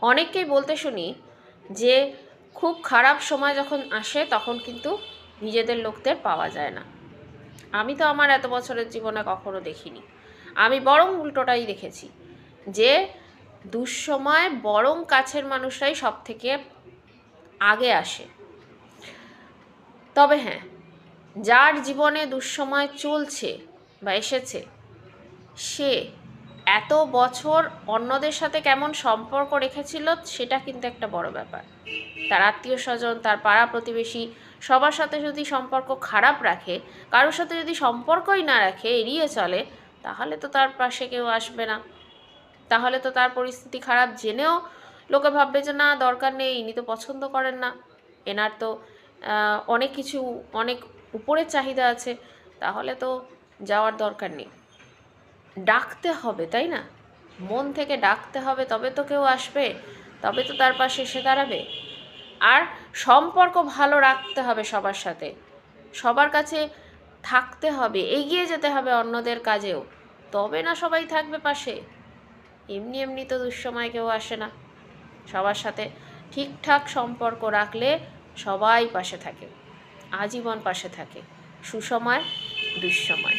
অনেককেই বলতে শুনি যে খুব খারাপ সময় যখন আসে তখন কিন্তু নিজেদের লোকদের পাওয়া যায় না। আমি তো আমার এত বছরের জীবনে কখনো দেখিনি। আমি বরং উল্টোটাই দেখেছি, যে দুঃসময় বরং কাছের মানুষরাই সব থেকে আগে আসে। তবে হ্যাঁ, যার জীবনে দুঃসময় চলছে বা এসেছে, সে এত বছর অন্যদের সাথে কেমন সম্পর্ক রেখেছিল সেটা কিন্তু একটা বড় ব্যাপার। তার আত্মীয় স্বজন, তার পাড়া প্রতিবেশী, সবার সাথে যদি সম্পর্ক খারাপ রাখে, কারোর সাথে যদি সম্পর্কই না রাখে, এড়িয়ে চলে, তাহলে তো তার পাশে কেউ আসবে না। তাহলে তো তার পরিস্থিতি খারাপ জেনেও লোকে ভাববে যে না, দরকার নেই, ইনি তো পছন্দ করেন না, এনার তো অনেক কিছু, অনেক উপরের চাহিদা আছে, তাহলে তো যাওয়ার দরকার নেই। ডাকতে হবে, তাই না? মন থেকে ডাকতে হবে, তবে তো কেউ আসবে, তবে তো তার পাশে এসে দাঁড়াবে। আর সম্পর্ক ভালো রাখতে হবে সবার সাথে, সবার কাছে থাকতে হবে, এগিয়ে যেতে হবে অন্যদের কাজেও, তবে না সবাই থাকবে পাশে। এমনি এমনি তো দুঃসময় কেউ আসে না। সবার সাথে ঠিকঠাক সম্পর্ক রাখলে সবাই পাশে থাকে, আজীবন পাশে থাকে, সুসময় দুঃসময়।